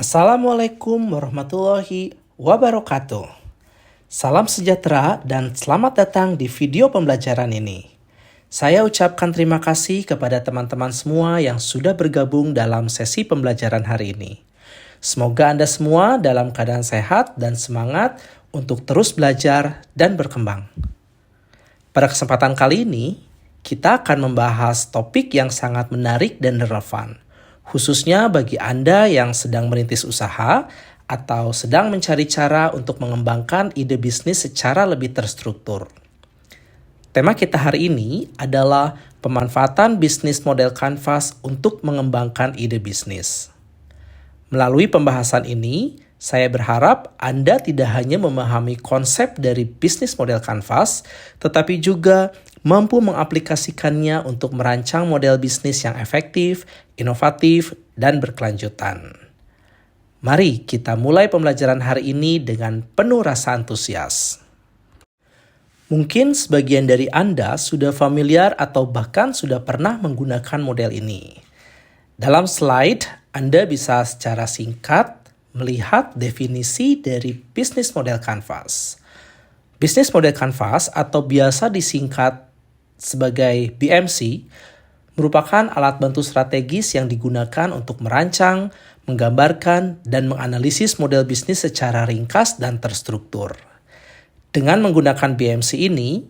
Assalamualaikum warahmatullahi wabarakatuh. Salam sejahtera dan selamat datang di video pembelajaran ini. Saya ucapkan terima kasih kepada teman-teman semua yang sudah bergabung dalam sesi pembelajaran hari ini. Semoga Anda semua dalam keadaan sehat dan semangat untuk terus belajar dan berkembang. Pada kesempatan kali ini, kita akan membahas topik yang sangat menarik dan relevan, khususnya bagi Anda yang sedang merintis usaha atau sedang mencari cara untuk mengembangkan ide bisnis secara lebih terstruktur. Tema kita hari ini adalah pemanfaatan bisnis model Canvas untuk mengembangkan ide bisnis. Melalui pembahasan ini, saya berharap Anda tidak hanya memahami konsep dari bisnis model Canvas, tetapi juga mampu mengaplikasikannya untuk merancang model bisnis yang efektif, inovatif, dan berkelanjutan. Mari kita mulai pembelajaran hari ini dengan penuh rasa antusias. Mungkin sebagian dari Anda sudah familiar atau bahkan sudah pernah menggunakan model ini. Dalam slide, Anda bisa secara singkat melihat definisi dari bisnis model Canvas. Bisnis model Canvas atau biasa disingkat sebagai BMC merupakan alat bantu strategis yang digunakan untuk merancang, menggambarkan, dan menganalisis model bisnis secara ringkas dan terstruktur. Dengan menggunakan BMC ini,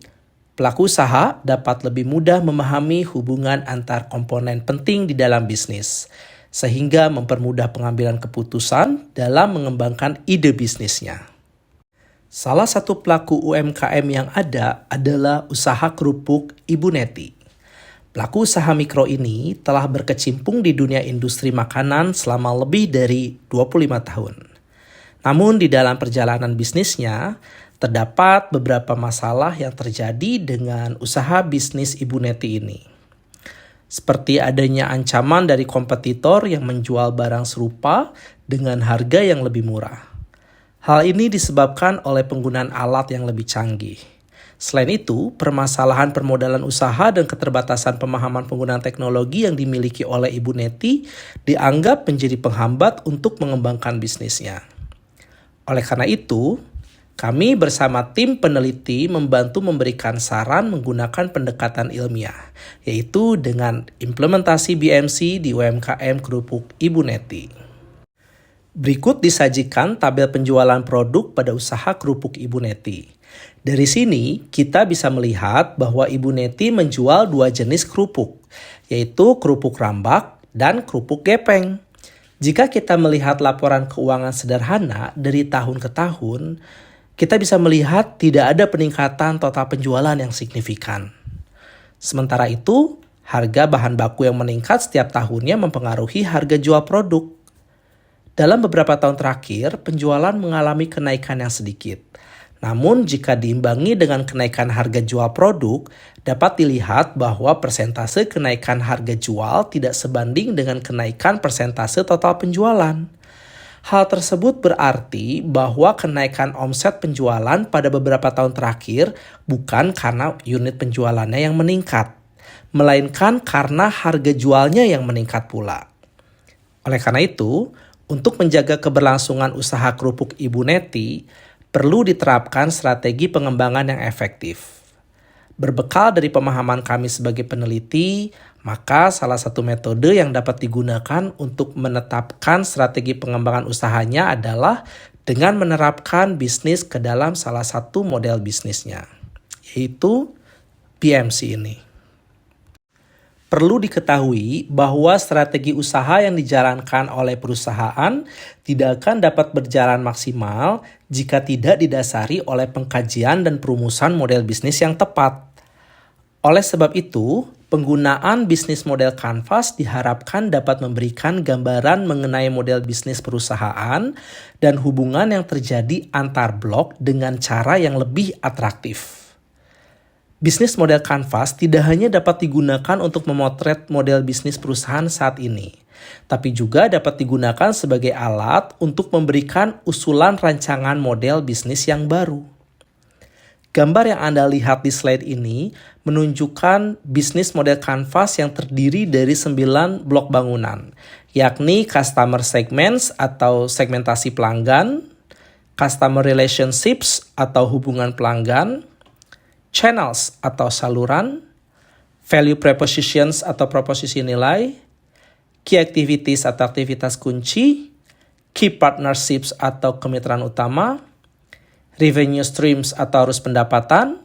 pelaku usaha dapat lebih mudah memahami hubungan antar komponen penting di dalam bisnis, sehingga mempermudah pengambilan keputusan dalam mengembangkan ide bisnisnya. Salah satu pelaku UMKM yang ada adalah usaha kerupuk Ibu Neti. Pelaku usaha mikro ini telah berkecimpung di dunia industri makanan selama lebih dari 25 tahun. Namun di dalam perjalanan bisnisnya, terdapat beberapa masalah yang terjadi dengan usaha bisnis Ibu Neti ini. Seperti adanya ancaman dari kompetitor yang menjual barang serupa dengan harga yang lebih murah. Hal ini disebabkan oleh penggunaan alat yang lebih canggih. Selain itu, permasalahan permodalan usaha dan keterbatasan pemahaman penggunaan teknologi yang dimiliki oleh Ibu Neti dianggap menjadi penghambat untuk mengembangkan bisnisnya. Oleh karena itu, kami bersama tim peneliti membantu memberikan saran menggunakan pendekatan ilmiah, yaitu dengan implementasi BMC di UMKM kerupuk Ibu Neti. Berikut disajikan tabel penjualan produk pada usaha kerupuk Ibu Neti. Dari sini, kita bisa melihat bahwa Ibu Neti menjual dua jenis kerupuk, yaitu kerupuk rambak dan kerupuk gepeng. Jika kita melihat laporan keuangan sederhana dari tahun ke tahun, kita bisa melihat tidak ada peningkatan total penjualan yang signifikan. Sementara itu, harga bahan baku yang meningkat setiap tahunnya mempengaruhi harga jual produk. Dalam beberapa tahun terakhir, penjualan mengalami kenaikan yang sedikit. Namun, jika diimbangi dengan kenaikan harga jual produk, dapat dilihat bahwa persentase kenaikan harga jual tidak sebanding dengan kenaikan persentase total penjualan. Hal tersebut berarti bahwa kenaikan omset penjualan pada beberapa tahun terakhir bukan karena unit penjualannya yang meningkat, melainkan karena harga jualnya yang meningkat pula. Oleh karena itu, untuk menjaga keberlangsungan usaha kerupuk Ibu Neti, perlu diterapkan strategi pengembangan yang efektif. Berbekal dari pemahaman kami sebagai peneliti, maka salah satu metode yang dapat digunakan untuk menetapkan strategi pengembangan usahanya adalah dengan menerapkan bisnis ke dalam salah satu model bisnisnya, yaitu BMC ini. Perlu diketahui bahwa strategi usaha yang dijalankan oleh perusahaan tidak akan dapat berjalan maksimal jika tidak didasari oleh pengkajian dan perumusan model bisnis yang tepat. Oleh sebab itu, penggunaan bisnis model Canvas diharapkan dapat memberikan gambaran mengenai model bisnis perusahaan dan hubungan yang terjadi antar blok dengan cara yang lebih atraktif. Bisnis model Canvas tidak hanya dapat digunakan untuk memotret model bisnis perusahaan saat ini, tapi juga dapat digunakan sebagai alat untuk memberikan usulan rancangan model bisnis yang baru. Gambar yang Anda lihat di slide ini menunjukkan bisnis model Canvas yang terdiri dari 9 blok bangunan, yakni customer segments atau segmentasi pelanggan, customer relationships atau hubungan pelanggan, channels atau saluran, value propositions atau proposisi nilai, key activities atau aktivitas kunci, key partnerships atau kemitraan utama, revenue streams atau arus pendapatan,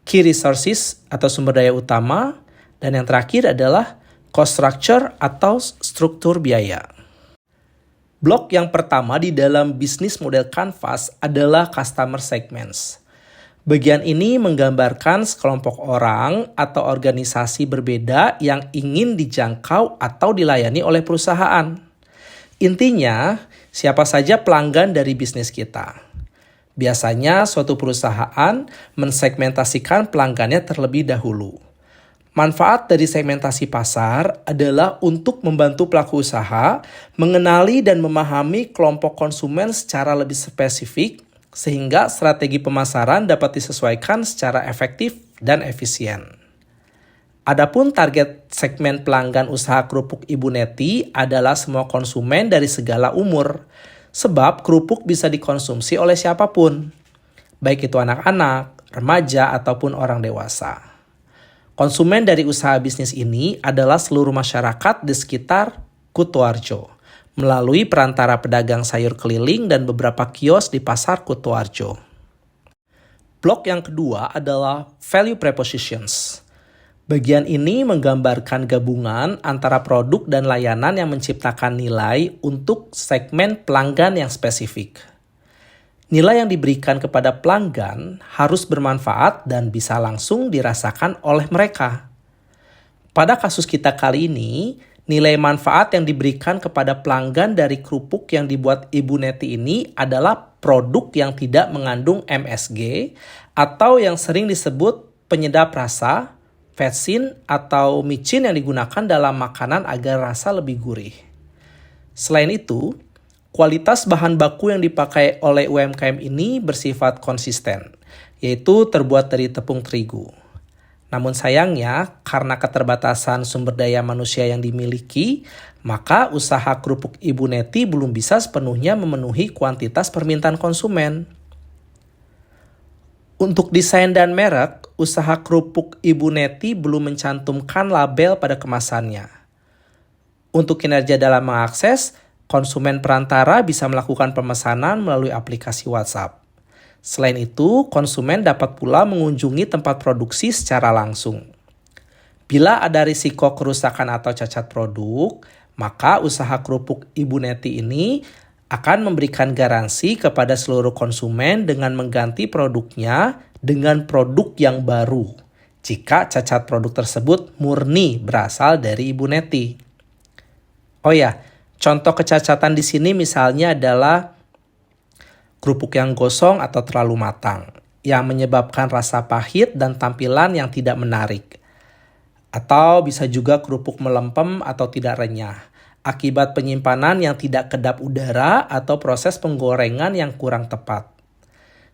key resources atau sumber daya utama, dan yang terakhir adalah cost structure atau struktur biaya. Blok yang pertama di dalam bisnis model Canvas adalah customer segments. Bagian ini menggambarkan sekelompok orang atau organisasi berbeda yang ingin dijangkau atau dilayani oleh perusahaan. Intinya, siapa saja pelanggan dari bisnis kita. Biasanya suatu perusahaan mensegmentasikan pelanggannya terlebih dahulu. Manfaat dari segmentasi pasar adalah untuk membantu pelaku usaha mengenali dan memahami kelompok konsumen secara lebih spesifik, sehingga strategi pemasaran dapat disesuaikan secara efektif dan efisien. Adapun target segmen pelanggan usaha kerupuk Ibu Neti adalah semua konsumen dari segala umur, sebab kerupuk bisa dikonsumsi oleh siapapun, baik itu anak-anak, remaja, ataupun orang dewasa. Konsumen dari usaha bisnis ini adalah seluruh masyarakat di sekitar Kutoarjo, melalui perantara pedagang sayur keliling dan beberapa kios di pasar Kutoarjo. Blok yang kedua adalah value propositions. Bagian ini menggambarkan gabungan antara produk dan layanan yang menciptakan nilai untuk segmen pelanggan yang spesifik. Nilai yang diberikan kepada pelanggan harus bermanfaat dan bisa langsung dirasakan oleh mereka. Pada kasus kita kali ini, nilai manfaat yang diberikan kepada pelanggan dari kerupuk yang dibuat Ibu Neti ini adalah produk yang tidak mengandung MSG atau yang sering disebut penyedap rasa, vetsin atau micin yang digunakan dalam makanan agar rasa lebih gurih. Selain itu, kualitas bahan baku yang dipakai oleh UMKM ini bersifat konsisten, yaitu terbuat dari tepung terigu. Namun sayangnya, karena keterbatasan sumber daya manusia yang dimiliki, maka usaha kerupuk Ibu Neti belum bisa sepenuhnya memenuhi kuantitas permintaan konsumen. Untuk desain dan merek, usaha kerupuk Ibu Neti belum mencantumkan label pada kemasannya. Untuk kinerja dalam mengakses, konsumen perantara bisa melakukan pemesanan melalui aplikasi WhatsApp. Selain itu, konsumen dapat pula mengunjungi tempat produksi secara langsung. Bila ada risiko kerusakan atau cacat produk, maka usaha kerupuk Ibu Neti ini akan memberikan garansi kepada seluruh konsumen dengan mengganti produknya dengan produk yang baru, jika cacat produk tersebut murni berasal dari Ibu Neti. Oh ya, contoh kecacatan di sini misalnya adalah kerupuk yang gosong atau terlalu matang, yang menyebabkan rasa pahit dan tampilan yang tidak menarik. Atau bisa juga kerupuk melempem atau tidak renyah, akibat penyimpanan yang tidak kedap udara atau proses penggorengan yang kurang tepat.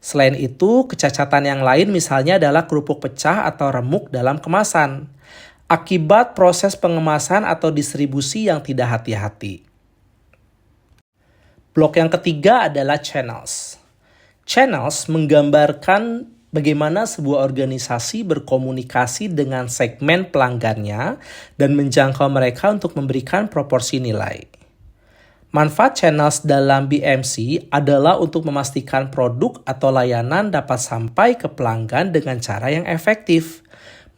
Selain itu, kecacatan yang lain misalnya adalah kerupuk pecah atau remuk dalam kemasan, akibat proses pengemasan atau distribusi yang tidak hati-hati. Blok yang ketiga adalah channels. Channels menggambarkan bagaimana sebuah organisasi berkomunikasi dengan segmen pelanggannya dan menjangkau mereka untuk memberikan proporsi nilai. Manfaat channels dalam BMC adalah untuk memastikan produk atau layanan dapat sampai ke pelanggan dengan cara yang efektif,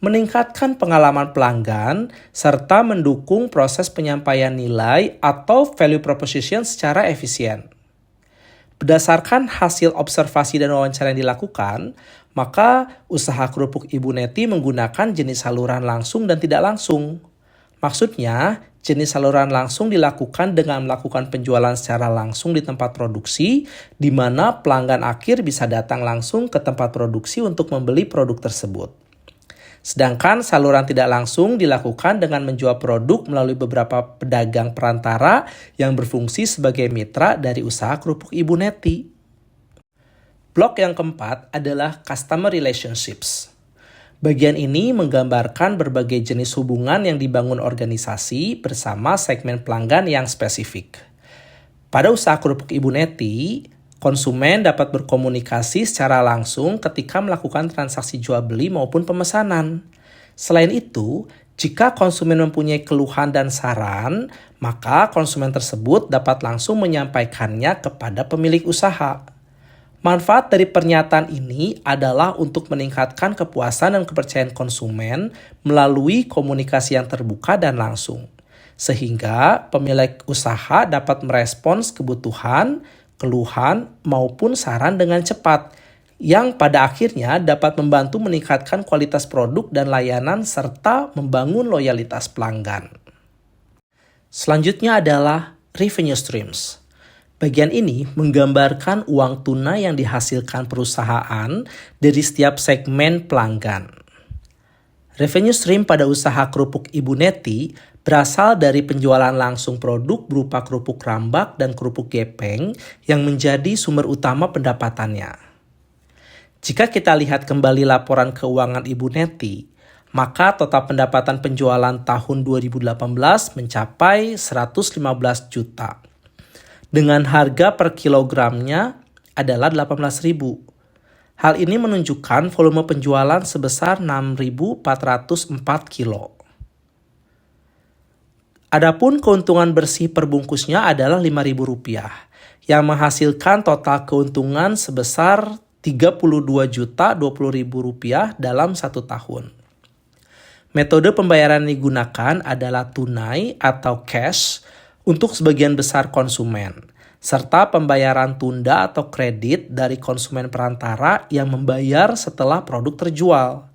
meningkatkan pengalaman pelanggan, serta mendukung proses penyampaian nilai atau value proposition secara efisien. Berdasarkan hasil observasi dan wawancara yang dilakukan, maka usaha kerupuk Ibu Neti menggunakan jenis saluran langsung dan tidak langsung. Maksudnya, jenis saluran langsung dilakukan dengan melakukan penjualan secara langsung di tempat produksi, di mana pelanggan akhir bisa datang langsung ke tempat produksi untuk membeli produk tersebut. Sedangkan saluran tidak langsung dilakukan dengan menjual produk melalui beberapa pedagang perantara yang berfungsi sebagai mitra dari usaha kerupuk Ibu Neti. Blok yang keempat adalah customer relationships. Bagian ini menggambarkan berbagai jenis hubungan yang dibangun organisasi bersama segmen pelanggan yang spesifik. Pada usaha kerupuk Ibu Neti, konsumen dapat berkomunikasi secara langsung ketika melakukan transaksi jual beli maupun pemesanan. Selain itu, jika konsumen mempunyai keluhan dan saran, maka konsumen tersebut dapat langsung menyampaikannya kepada pemilik usaha. Manfaat dari pernyataan ini adalah untuk meningkatkan kepuasan dan kepercayaan konsumen melalui komunikasi yang terbuka dan langsung. Sehingga pemilik usaha dapat merespons kebutuhan, keluhan, maupun saran dengan cepat, yang pada akhirnya dapat membantu meningkatkan kualitas produk dan layanan serta membangun loyalitas pelanggan. Selanjutnya adalah revenue streams. Bagian ini menggambarkan uang tunai yang dihasilkan perusahaan dari setiap segmen pelanggan. Revenue stream pada usaha kerupuk Ibu Neti berasal dari penjualan langsung produk berupa kerupuk rambak dan kerupuk gepeng yang menjadi sumber utama pendapatannya. Jika kita lihat kembali laporan keuangan Ibu Neti, maka total pendapatan penjualan tahun 2018 mencapai 115 juta. Dengan harga per kilogramnya adalah 18.000. Hal ini menunjukkan volume penjualan sebesar 6.404 kilo. Adapun keuntungan bersih per bungkusnya adalah Rp5.000, yang menghasilkan total keuntungan sebesar Rp32.020.000 dalam 1 tahun. Metode pembayaran yang digunakan adalah tunai atau cash untuk sebagian besar konsumen, serta pembayaran tunda atau kredit dari konsumen perantara yang membayar setelah produk terjual.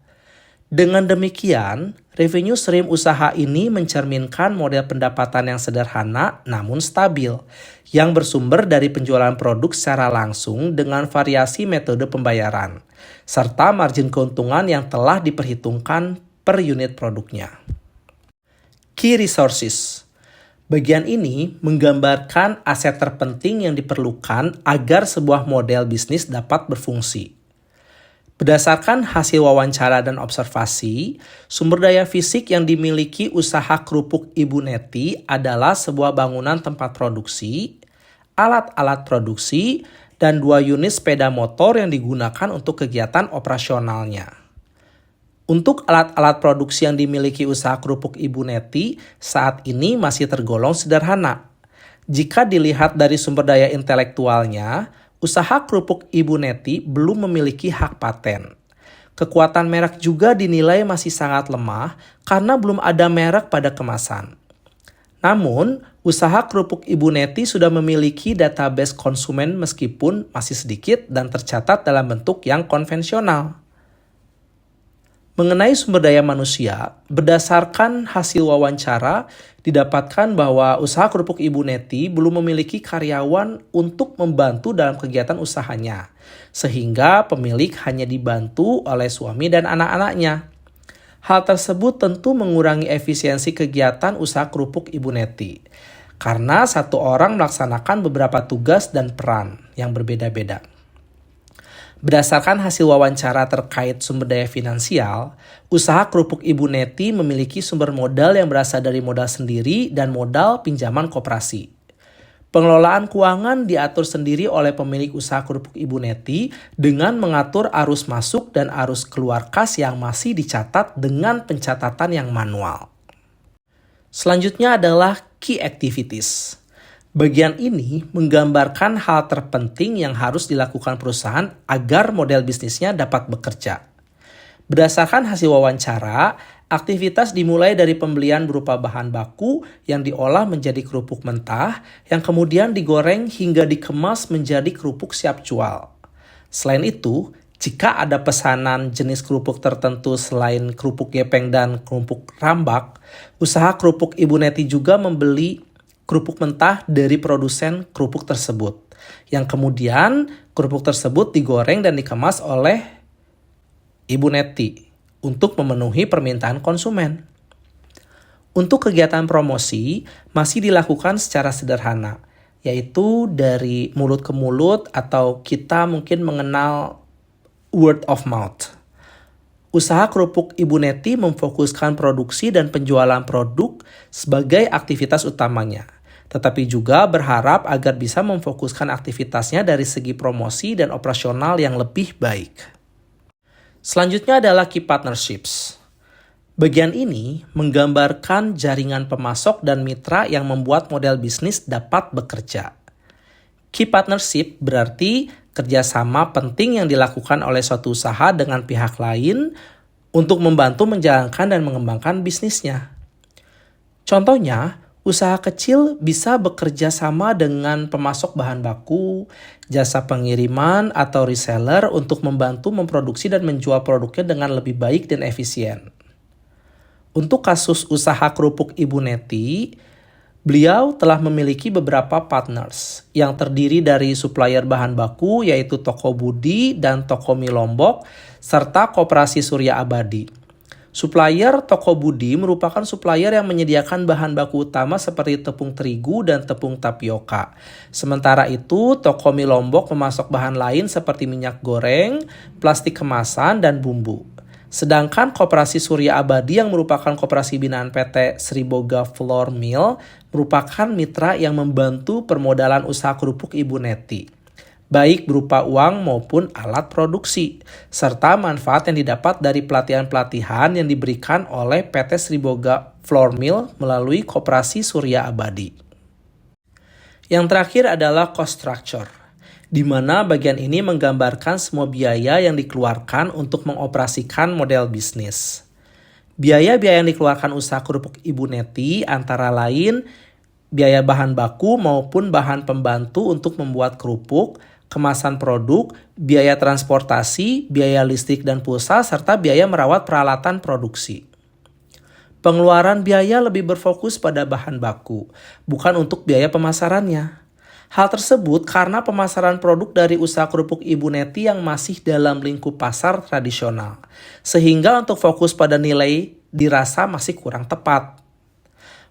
Dengan demikian, revenue stream usaha ini mencerminkan model pendapatan yang sederhana namun stabil, yang bersumber dari penjualan produk secara langsung dengan variasi metode pembayaran, serta margin keuntungan yang telah diperhitungkan per unit produknya. Key resources. Bagian ini menggambarkan aset terpenting yang diperlukan agar sebuah model bisnis dapat berfungsi. Berdasarkan hasil wawancara dan observasi, sumber daya fisik yang dimiliki usaha kerupuk Ibu Neti adalah sebuah bangunan tempat produksi, alat-alat produksi, dan 2 unit sepeda motor yang digunakan untuk kegiatan operasionalnya. Untuk alat-alat produksi yang dimiliki usaha kerupuk Ibu Neti saat ini masih tergolong sederhana. Jika dilihat dari sumber daya intelektualnya, usaha kerupuk Ibu Neti belum memiliki hak paten. Kekuatan merek juga dinilai masih sangat lemah karena belum ada merek pada kemasan. Namun, usaha kerupuk Ibu Neti sudah memiliki database konsumen meskipun masih sedikit dan tercatat dalam bentuk yang konvensional. Mengenai sumber daya manusia, berdasarkan hasil wawancara, didapatkan bahwa usaha kerupuk Ibu Neti belum memiliki karyawan untuk membantu dalam kegiatan usahanya, sehingga pemilik hanya dibantu oleh suami dan anak-anaknya. Hal tersebut tentu mengurangi efisiensi kegiatan usaha kerupuk Ibu Neti, karena satu orang melaksanakan beberapa tugas dan peran yang berbeda-beda. Berdasarkan hasil wawancara terkait sumber daya finansial, usaha kerupuk Ibu Neti memiliki sumber modal yang berasal dari modal sendiri dan modal pinjaman koperasi. Pengelolaan keuangan diatur sendiri oleh pemilik usaha kerupuk Ibu Neti dengan mengatur arus masuk dan arus keluar kas yang masih dicatat dengan pencatatan yang manual. Selanjutnya adalah key activities. Bagian ini menggambarkan hal terpenting yang harus dilakukan perusahaan agar model bisnisnya dapat bekerja. Berdasarkan hasil wawancara, aktivitas dimulai dari pembelian berupa bahan baku yang diolah menjadi kerupuk mentah, yang kemudian digoreng hingga dikemas menjadi kerupuk siap jual. Selain itu, jika ada pesanan jenis kerupuk tertentu selain kerupuk gepeng dan kerupuk rambak, usaha kerupuk Ibu Neti juga membeli kerupuk mentah dari produsen kerupuk tersebut, yang kemudian kerupuk tersebut digoreng dan dikemas oleh Ibu Neti untuk memenuhi permintaan konsumen. Untuk kegiatan promosi masih dilakukan secara sederhana, yaitu dari mulut ke mulut atau kita mungkin mengenal word of mouth. Usaha kerupuk Ibu Neti memfokuskan produksi dan penjualan produk sebagai aktivitas utamanya, tetapi juga berharap agar bisa memfokuskan aktivitasnya dari segi promosi dan operasional yang lebih baik. Selanjutnya adalah Key Partnerships. Bagian ini menggambarkan jaringan pemasok dan mitra yang membuat model bisnis dapat bekerja. Key Partnership berarti kerjasama penting yang dilakukan oleh suatu usaha dengan pihak lain untuk membantu menjalankan dan mengembangkan bisnisnya. Contohnya, usaha kecil bisa bekerja sama dengan pemasok bahan baku, jasa pengiriman, atau reseller untuk membantu memproduksi dan menjual produknya dengan lebih baik dan efisien. Untuk kasus usaha kerupuk Ibu Neti, beliau telah memiliki beberapa partners yang terdiri dari supplier bahan baku yaitu Toko Budi dan Toko Mie Lombok serta Koperasi Surya Abadi. Supplier Toko Budi merupakan supplier yang menyediakan bahan baku utama seperti tepung terigu dan tepung tapioka. Sementara itu, Toko Mie Lombok memasok bahan lain seperti minyak goreng, plastik kemasan, dan bumbu. Sedangkan Koperasi Surya Abadi yang merupakan koperasi binaan PT Sriboga Flour Mill merupakan mitra yang membantu permodalan usaha kerupuk Ibu Neti, baik berupa uang maupun alat produksi, serta manfaat yang didapat dari pelatihan-pelatihan yang diberikan oleh PT Sriboga Flour Mill melalui Koperasi Surya Abadi. Yang terakhir adalah cost structure, di mana bagian ini menggambarkan semua biaya yang dikeluarkan untuk mengoperasikan model bisnis. Biaya-biaya yang dikeluarkan usaha kerupuk Ibu Neti antara lain biaya bahan baku maupun bahan pembantu untuk membuat kerupuk, kemasan produk, biaya transportasi, biaya listrik dan pulsa, serta biaya merawat peralatan produksi. Pengeluaran biaya lebih berfokus pada bahan baku, bukan untuk biaya pemasarannya. Hal tersebut karena pemasaran produk dari usaha kerupuk Ibu Neti yang masih dalam lingkup pasar tradisional, sehingga untuk fokus pada nilai dirasa masih kurang tepat.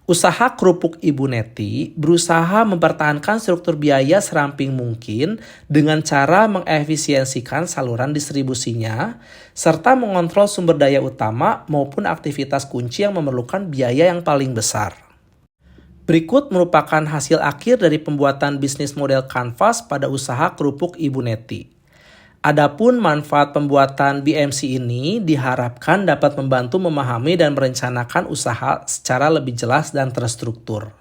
Usaha kerupuk Ibu Neti berusaha mempertahankan struktur biaya seramping mungkin dengan cara mengefisiensikan saluran distribusinya, serta mengontrol sumber daya utama maupun aktivitas kunci yang memerlukan biaya yang paling besar. Berikut merupakan hasil akhir dari pembuatan bisnis model kanvas pada usaha kerupuk Ibu Neti. Adapun manfaat pembuatan BMC ini diharapkan dapat membantu memahami dan merencanakan usaha secara lebih jelas dan terstruktur.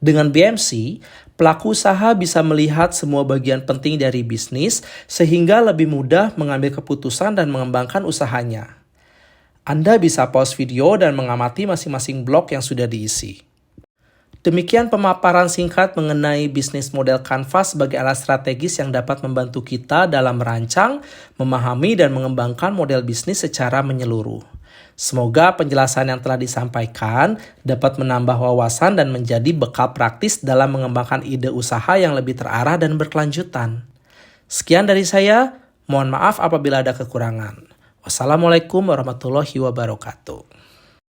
Dengan BMC, pelaku usaha bisa melihat semua bagian penting dari bisnis sehingga lebih mudah mengambil keputusan dan mengembangkan usahanya. Anda bisa pause video dan mengamati masing-masing blok yang sudah diisi. Demikian pemaparan singkat mengenai bisnis model kanvas sebagai alat strategis yang dapat membantu kita dalam merancang, memahami, dan mengembangkan model bisnis secara menyeluruh. Semoga penjelasan yang telah disampaikan dapat menambah wawasan dan menjadi bekal praktis dalam mengembangkan ide usaha yang lebih terarah dan berkelanjutan. Sekian dari saya, mohon maaf apabila ada kekurangan. Wassalamualaikum warahmatullahi wabarakatuh.